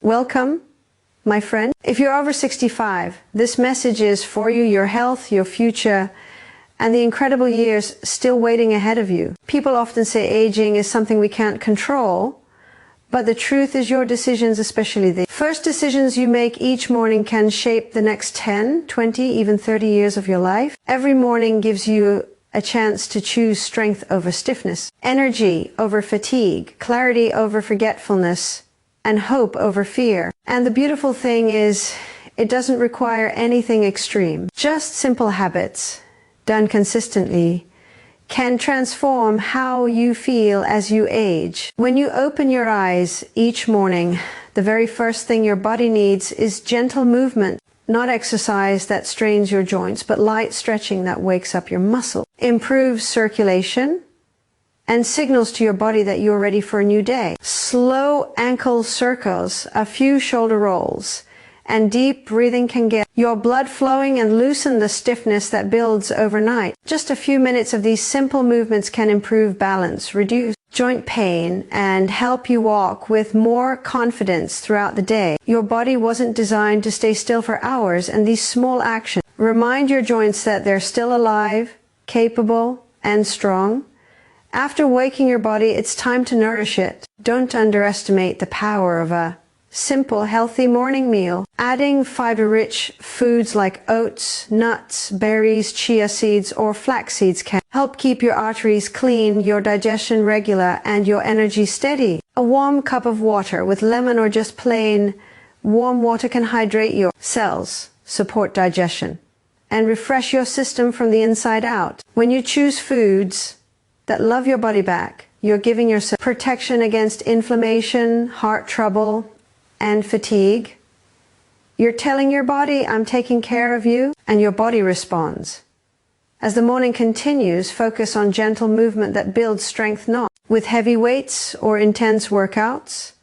Welcome, my friend. If you're over 65, this message is for you, your health, your future, and the incredible years still waiting ahead of you. People often say aging is something we can't control, but the truth is your decisions, especially the first decisions you make each morning, can shape the next 10, 20, even 30 years of your life. Every morning gives you a chance to choose strength over stiffness, energy over fatigue, clarity over forgetfulness, and hope over fear. And the beautiful thing is, it doesn't require anything extreme. Just simple habits, done consistently, can transform how you feel as you age. When you open your eyes each morning, the very first thing your body needs is gentle movement. Not exercise that strains your joints, but light stretching that wakes up your muscle, improves circulation, and signals to your body that you're ready for a new day. Slow ankle circles, a few shoulder rolls, and deep breathing can get your blood flowing and loosen the stiffness that builds overnight. Just a few minutes of these simple movements can improve balance, reduce joint pain, and help you walk with more confidence throughout the day. Your body wasn't designed to stay still for hours, and these small actions remind your joints that they're still alive, capable, and strong. After waking your body, it's time to nourish it. Don't underestimate the power of a simple, healthy morning meal. Adding fiber-rich foods like oats, nuts, berries, chia seeds, or flax seeds can help keep your arteries clean, your digestion regular, and your energy steady. A warm cup of water with lemon or just plain warm water can hydrate your cells, support digestion, and refresh your system from the inside out. When you choose foods that love your body back, you're giving yourself protection against inflammation, heart trouble, and fatigue. You're telling your body, I'm taking care of you, and your body responds. As the morning continues, focus on gentle movement that builds strength, not with heavy weights or intense workouts,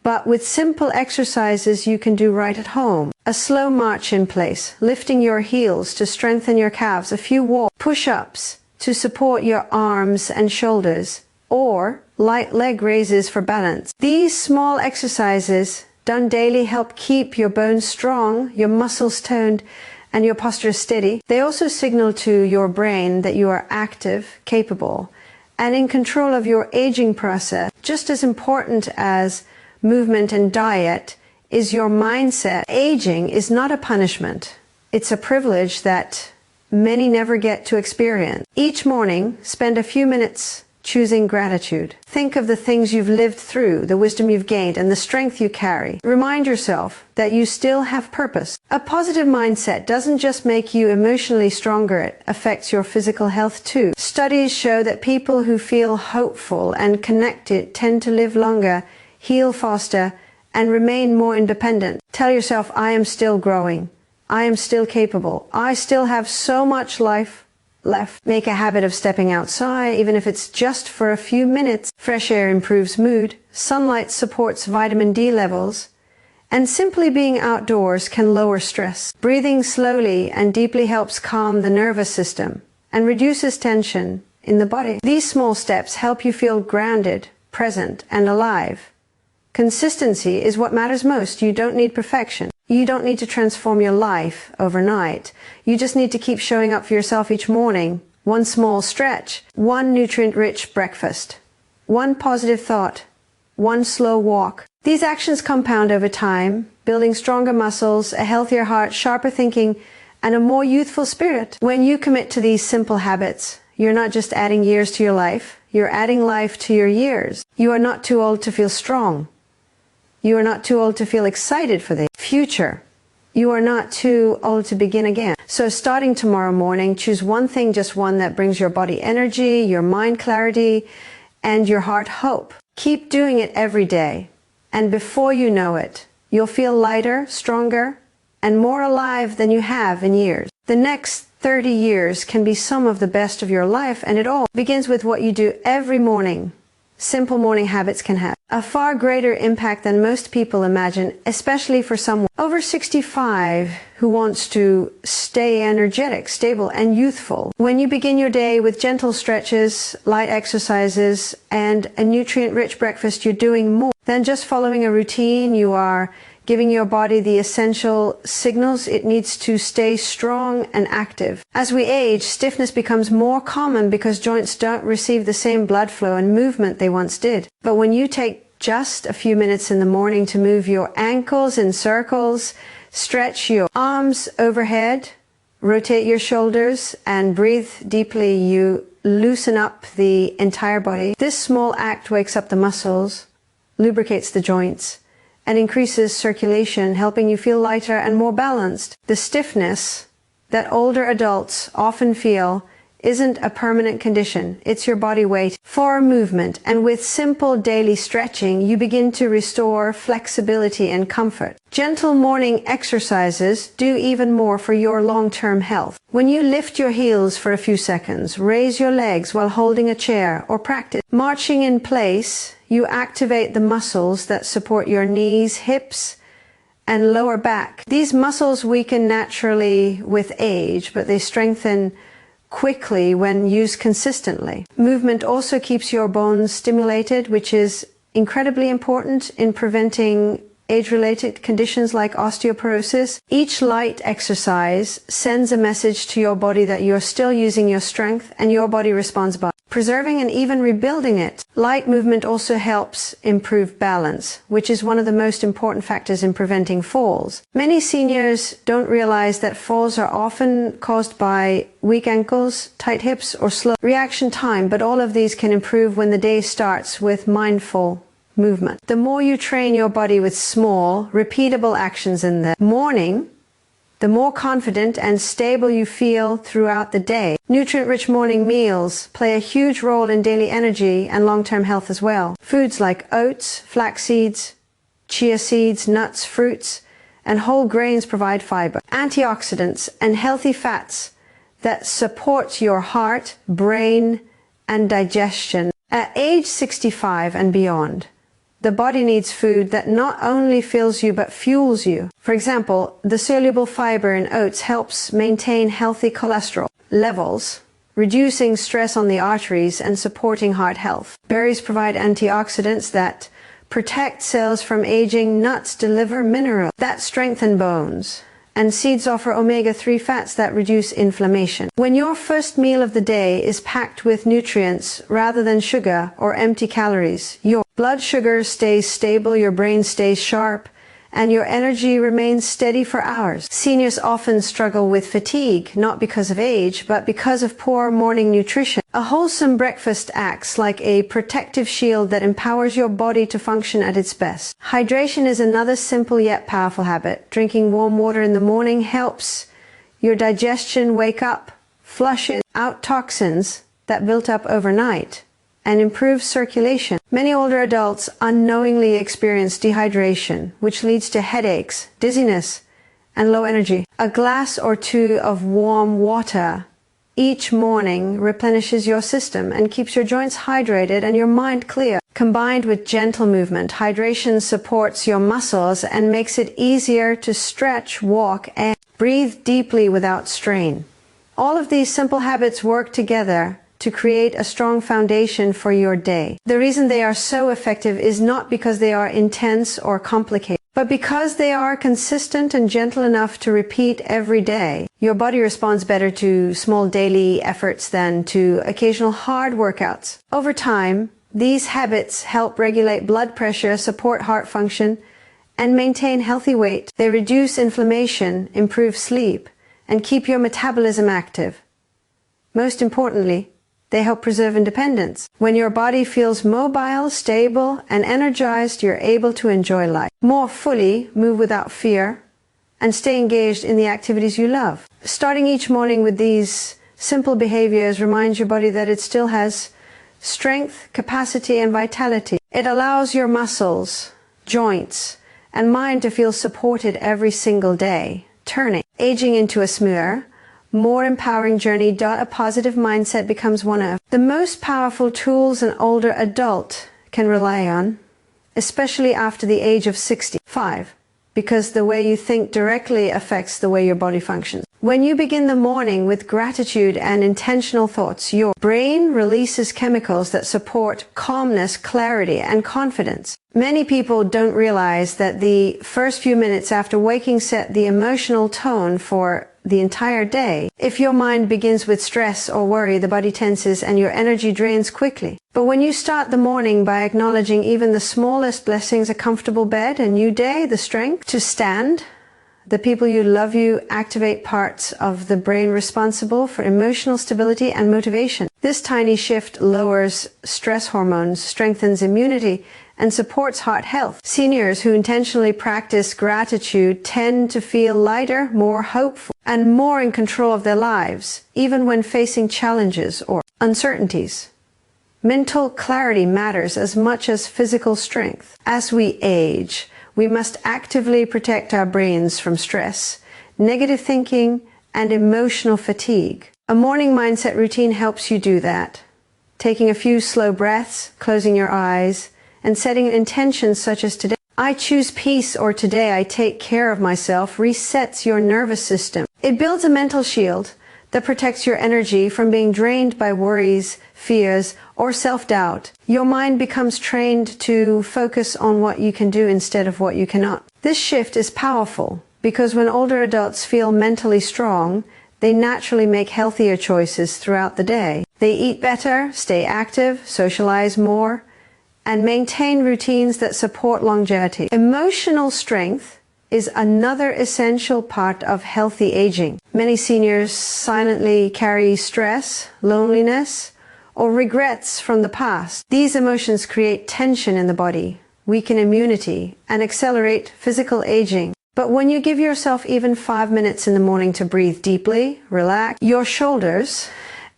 but with simple exercises you can do right at home. A slow march in place, lifting your heels to strengthen your calves, a few wall push-ups to support your arms and shoulders, or light leg raises for balance. These small exercises done daily help keep your bones strong, your muscles toned, and your posture steady. They also signal to your brain that you are active, capable, and in control of your aging process. Just as important as movement and diet is your mindset. Aging is not a punishment. It's a privilege that many never get to experience. Each morning, spend a few minutes choosing gratitude. Think of the things you've lived through, the wisdom you've gained, and the strength you carry. Remind yourself that you still have purpose. A positive mindset doesn't just make you emotionally stronger, it affects your physical health too. Studies show that people who feel hopeful and connected tend to live longer, heal faster, and remain more independent. Tell yourself, I am still growing. I am still capable. I still have so much life left. Make a habit of stepping outside, even if it's just for a few minutes. Fresh air improves mood, sunlight supports vitamin D levels, and simply being outdoors can lower stress. Breathing slowly and deeply helps calm the nervous system and reduces tension in the body. These small steps help you feel grounded, present, and alive. Consistency is what matters most. You don't need perfection. You don't need to transform your life overnight. You just need to keep showing up for yourself each morning. One small stretch, one nutrient-rich breakfast, one positive thought, one slow walk. These actions compound over time, building stronger muscles, a healthier heart, sharper thinking, and a more youthful spirit. When you commit to these simple habits, you're not just adding years to your life, you're adding life to your years. You are not too old to feel strong. You are not too old to feel excited for the future. You are not too old to begin again. So starting tomorrow morning, choose one thing, just one, that brings your body energy, your mind clarity, and your heart hope. Keep doing it every day. And before you know it, you'll feel lighter, stronger, and more alive than you have in years. The next 30 years can be some of the best of your life, and it all begins with what you do every morning. Simple morning habits can have a far greater impact than most people imagine, especially for someone over 65 who wants to stay energetic, stable, and youthful. When you begin your day with gentle stretches, light exercises, and a nutrient-rich breakfast, you're doing more then just following a routine, you are giving your body the essential signals it needs to stay strong and active. As we age, stiffness becomes more common because joints don't receive the same blood flow and movement they once did. But when you take just a few minutes in the morning to move your ankles in circles, stretch your arms overhead, rotate your shoulders, and breathe deeply, you loosen up the entire body. This small act wakes up the muscles, lubricates the joints, and increases circulation, helping you feel lighter and more balanced. The stiffness that older adults often feel isn't a permanent condition. It's your body weight for movement, and with simple daily stretching, you begin to restore flexibility and comfort. Gentle morning exercises do even more for your long-term health. When you lift your heels for a few seconds, raise your legs while holding a chair, or practice marching in place, you activate the muscles that support your knees, hips, and lower back. These muscles weaken naturally with age, but they strengthen quickly when used consistently. Movement also keeps your bones stimulated, which is incredibly important in preventing age-related conditions like osteoporosis. Each light exercise sends a message to your body that you're still using your strength, and your body responds by preserving and even rebuilding it. Light movement also helps improve balance, which is one of the most important factors in preventing falls. Many seniors don't realize that falls are often caused by weak ankles, tight hips, or slow reaction time, but all of these can improve when the day starts with mindful movement. The more you train your body with small, repeatable actions in the morning, the more confident and stable you feel throughout the day. Nutrient-rich morning meals play a huge role in daily energy and long-term health as well. Foods like oats, flax seeds, chia seeds, nuts, fruits, and whole grains provide fiber, antioxidants, and healthy fats that support your heart, brain, and digestion. At age 65 and beyond, the body needs food that not only fills you but fuels you. For example, the soluble fiber in oats helps maintain healthy cholesterol levels, reducing stress on the arteries and supporting heart health. Berries provide antioxidants that protect cells from aging. Nuts deliver minerals that strengthen bones, and seeds offer omega-3 fats that reduce inflammation. When your first meal of the day is packed with nutrients rather than sugar or empty calories, your blood sugar stays stable, your brain stays sharp, and your energy remains steady for hours. Seniors often struggle with fatigue, not because of age, but because of poor morning nutrition. A wholesome breakfast acts like a protective shield that empowers your body to function at its best. Hydration is another simple yet powerful habit. Drinking warm water in the morning helps your digestion wake up, flushes out toxins that built up overnight, and improves circulation. Many older adults unknowingly experience dehydration, which leads to headaches, dizziness, and low energy. A glass or two of warm water each morning replenishes your system and keeps your joints hydrated and your mind clear. Combined with gentle movement, hydration supports your muscles and makes it easier to stretch, walk, and breathe deeply without strain. All of these simple habits work together to create a strong foundation for your day. The reason they are so effective is not because they are intense or complicated, but because they are consistent and gentle enough to repeat every day. Your body responds better to small daily efforts than to occasional hard workouts. Over time, these habits help regulate blood pressure, support heart function, and maintain healthy weight. They reduce inflammation, improve sleep, and keep your metabolism active. Most importantly, they help preserve independence. When your body feels mobile, stable, and energized, you're able to enjoy life more fully, move without fear, and stay engaged in the activities you love. Starting each morning with these simple behaviors reminds your body that it still has strength, capacity, and vitality. It allows your muscles, joints, and mind to feel supported every single day, turning aging into a smoother, more empowering journey. A positive mindset becomes one of the most powerful tools an older adult can rely on, especially after the age of 65, because the way you think directly affects the way your body functions. When you begin the morning with gratitude and intentional thoughts, your brain releases chemicals that support calmness, clarity, and confidence. Many people don't realize that the first few minutes after waking set the emotional tone for the entire day. If your mind begins with stress or worry, the body tenses and your energy drains quickly. But when you start the morning by acknowledging even the smallest blessings, a comfortable bed, a new day, the strength to stand, the people you love, you activate parts of the brain responsible for emotional stability and motivation. This tiny shift lowers stress hormones, strengthens immunity, and supports heart health. Seniors who intentionally practice gratitude tend to feel lighter, more hopeful, and more in control of their lives, even when facing challenges or uncertainties. Mental clarity matters as much as physical strength. As we age, we must actively protect our brains from stress, negative thinking, and emotional fatigue. A morning mindset routine helps you do that. Taking a few slow breaths, closing your eyes, and setting intentions such as today, I choose peace, or today I take care of myself, resets your nervous system. It builds a mental shield that protects your energy from being drained by worries, fears, or self-doubt. Your mind becomes trained to focus on what you can do instead of what you cannot. This shift is powerful because when older adults feel mentally strong, they naturally make healthier choices throughout the day. They eat better, stay active, socialize more, and maintain routines that support longevity. Emotional strength is another essential part of healthy aging. Many seniors silently carry stress, loneliness, or regrets from the past. These emotions create tension in the body, weaken immunity, and accelerate physical aging. But when you give yourself even 5 minutes in the morning to breathe deeply, relax your shoulders,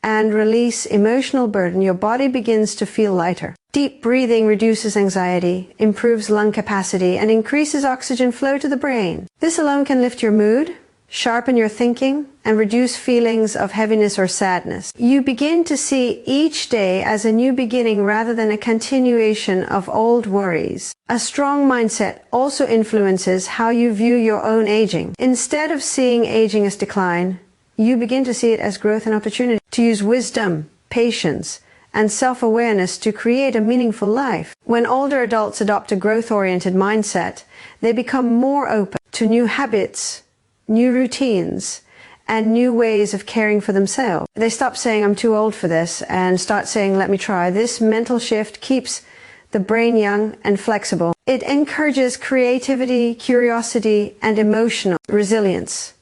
and release emotional burden, your body begins to feel lighter. Deep breathing reduces anxiety, improves lung capacity, and increases oxygen flow to the brain. This alone can lift your mood, sharpen your thinking, and reduce feelings of heaviness or sadness. You begin to see each day as a new beginning rather than a continuation of old worries. A strong mindset also influences how you view your own aging. Instead of seeing aging as decline, you begin to see it as growth and opportunity to use wisdom, patience, and self-awareness to create a meaningful life. When older adults adopt a growth-oriented mindset, they become more open to new habits, new routines, and new ways of caring for themselves. They stop saying, "I'm too old for this," and start saying, "Let me try." This mental shift keeps the brain young and flexible. It encourages creativity, curiosity, and emotional resilience,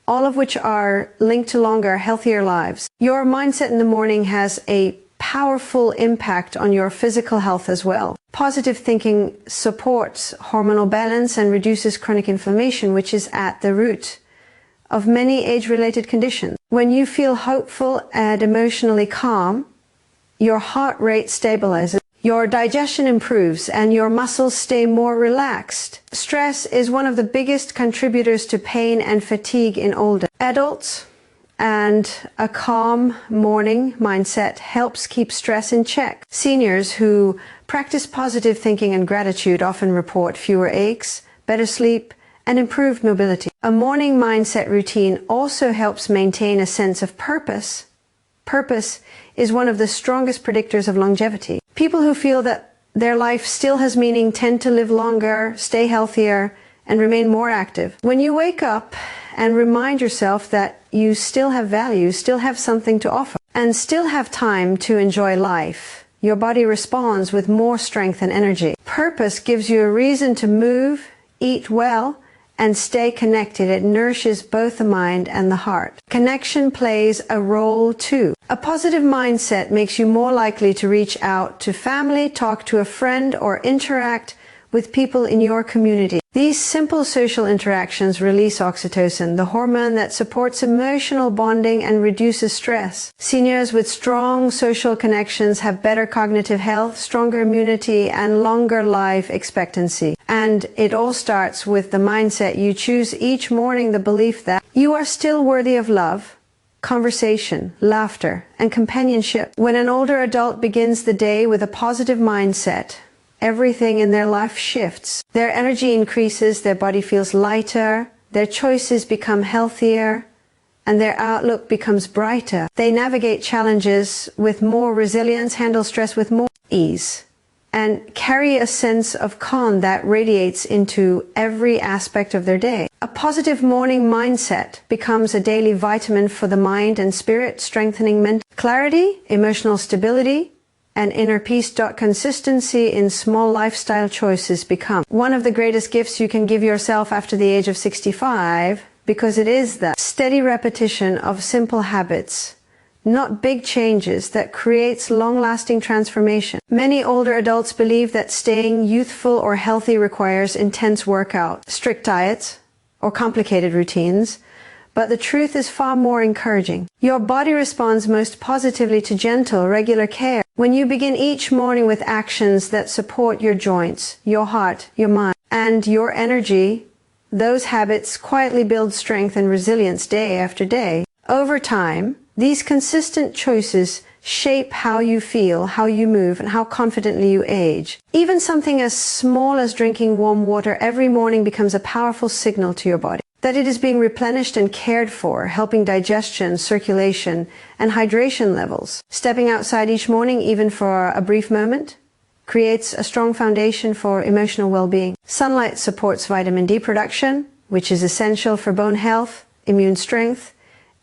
all of which are linked to longer, healthier lives. Your mindset in the morning has a powerful impact on your physical health as well. Positive thinking supports hormonal balance and reduces chronic inflammation, which is at the root of many age-related conditions. When you feel hopeful and emotionally calm, your heart rate stabilizes, your digestion improves, and your muscles stay more relaxed. Stress is one of the biggest contributors to pain and fatigue in older adults, and a calm morning mindset helps keep stress in check. Seniors who practice positive thinking and gratitude often report fewer aches, better sleep, and improved mobility. A morning mindset routine also helps maintain a sense of purpose. Purpose is one of the strongest predictors of longevity. People who feel that their life still has meaning tend to live longer, stay healthier, and remain more active. When you wake up and remind yourself that you still have value, still have something to offer, and still have time to enjoy life, your body responds with more strength and energy. Purpose gives you a reason to move, eat well, and stay connected. It nourishes both the mind and the heart. Connection plays a role too. A positive mindset makes you more likely to reach out to family, talk to a friend, or interact with people in your community. These simple social interactions release oxytocin, the hormone that supports emotional bonding and reduces stress. Seniors with strong social connections have better cognitive health, stronger immunity, and longer life expectancy. And it all starts with the mindset you choose each morning, the belief that you are still worthy of love, conversation, laughter, and companionship. When an older adult begins the day with a positive mindset, everything in their life shifts. Their energy increases, their body feels lighter, their choices become healthier, and their outlook becomes brighter. They navigate challenges with more resilience, handle stress with more ease, and carry a sense of calm that radiates into every aspect of their day. A positive morning mindset becomes a daily vitamin for the mind and spirit, strengthening mental clarity, emotional stability, and inner peace. Consistency in small lifestyle choices become one of the greatest gifts you can give yourself after the age of 65, because it is the steady repetition of simple habits, not big changes, that creates long-lasting transformation. Many older adults believe that staying youthful or healthy requires intense workout, strict diets, or complicated routines, but the truth is far more encouraging. Your body responds most positively to gentle, regular care. When you begin each morning with actions that support your joints, your heart, your mind, and your energy, those habits quietly build strength and resilience day after day. Over time, these consistent choices shape how you feel, how you move, and how confidently you age. Even something as small as drinking warm water every morning becomes a powerful signal to your body that it is being replenished and cared for, helping digestion, circulation, and hydration levels. Stepping outside each morning, even for a brief moment, creates a strong foundation for emotional well-being. Sunlight supports vitamin D production, which is essential for bone health, immune strength,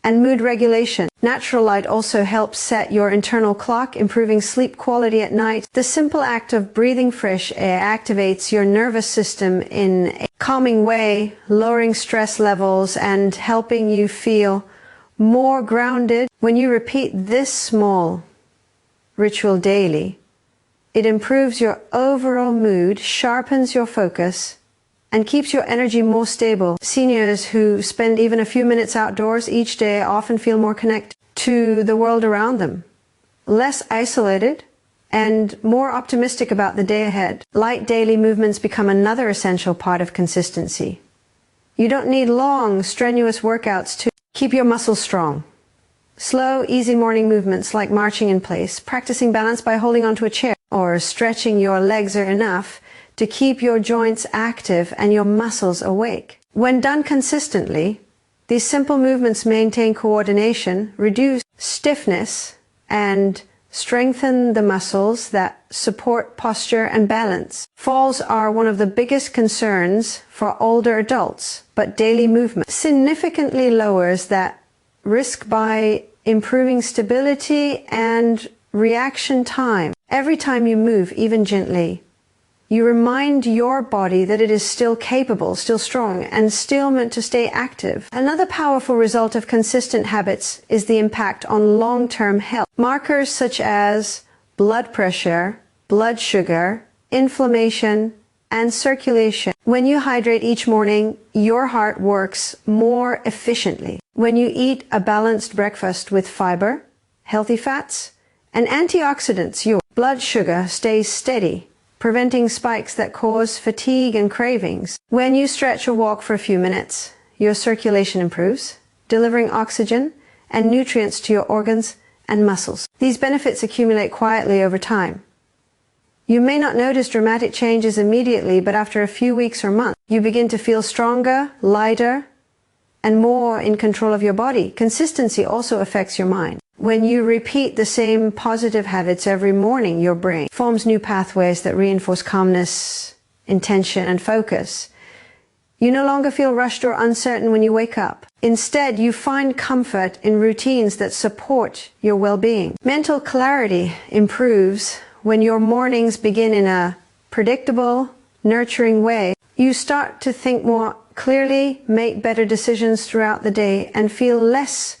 and mood regulation. Natural light also helps set your internal clock, improving sleep quality at night. The simple act of breathing fresh air activates your nervous system in a calming way, lowering stress levels and helping you feel more grounded. When you repeat this small ritual daily, it improves your overall mood, sharpens your focus, and keeps your energy more stable. Seniors who spend even a few minutes outdoors each day often feel more connected to the world around them, less isolated, and more optimistic about the day ahead. Light daily movements become another essential part of consistency. You don't need long, strenuous workouts to keep your muscles strong. Slow, easy morning movements like marching in place, practicing balance by holding onto a chair, or stretching your legs are enough to keep your joints active and your muscles awake. When done consistently, these simple movements maintain coordination, reduce stiffness, and strengthen the muscles that support posture and balance. Falls are one of the biggest concerns for older adults, but daily movement significantly lowers that risk by improving stability and reaction time. Every time you move, even gently, you remind your body that it is still capable, still strong, and still meant to stay active. Another powerful result of consistent habits is the impact on long-term health. Markers such as blood pressure, blood sugar, inflammation, and circulation. When you hydrate each morning, your heart works more efficiently. When you eat a balanced breakfast with fiber, healthy fats, and antioxidants, your blood sugar stays steady, preventing spikes that cause fatigue and cravings. When you stretch or walk for a few minutes, your circulation improves, delivering oxygen and nutrients to your organs and muscles. These benefits accumulate quietly over time. You may not notice dramatic changes immediately, but after a few weeks or months, you begin to feel stronger, lighter, and more in control of your body. Consistency also affects your mind. When you repeat the same positive habits every morning, your brain forms new pathways that reinforce calmness, intention, and focus. You no longer feel rushed or uncertain when you wake up. Instead, you find comfort in routines that support your well-being. Mental clarity improves when your mornings begin in a predictable, nurturing way. You start to think more clearly, make better decisions throughout the day, and feel less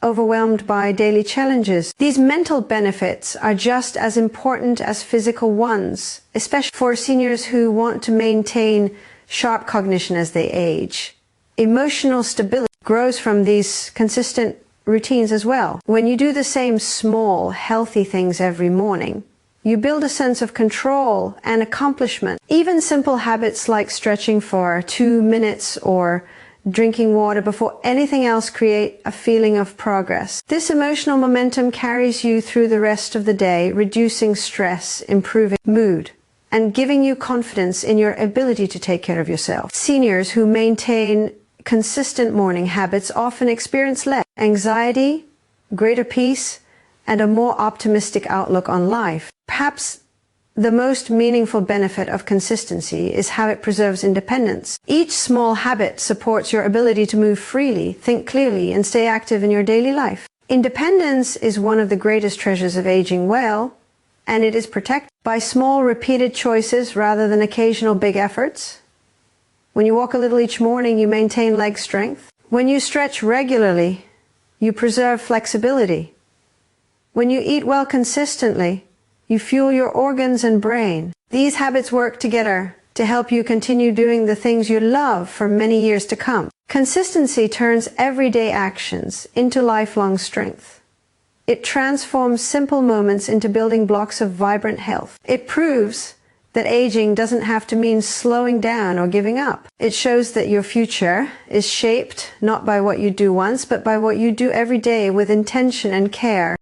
overwhelmed by daily challenges. These mental benefits are just as important as physical ones, especially for seniors who want to maintain sharp cognition as they age. Emotional stability grows from these consistent routines as well. When you do the same small, healthy things every morning, you build a sense of control and accomplishment. Even simple habits like stretching for 2 minutes or drinking water before anything else create a feeling of progress. This emotional momentum carries you through the rest of the day, reducing stress, improving mood, and giving you confidence in your ability to take care of yourself. Seniors who maintain consistent morning habits often experience less anxiety, greater peace, and a more optimistic outlook on life. Perhaps the most meaningful benefit of consistency is how it preserves independence. Each small habit supports your ability to move freely, think clearly, and stay active in your daily life. Independence is one of the greatest treasures of aging well, and it is protected by small repeated choices rather than occasional big efforts. When you walk a little each morning, you maintain leg strength. When you stretch regularly, you preserve flexibility. When you eat well consistently, you fuel your organs and brain. These habits work together to help you continue doing the things you love for many years to come. Consistency turns everyday actions into lifelong strength. It transforms simple moments into building blocks of vibrant health. It proves that aging doesn't have to mean slowing down or giving up. It shows that your future is shaped not by what you do once, but by what you do every day with intention and care.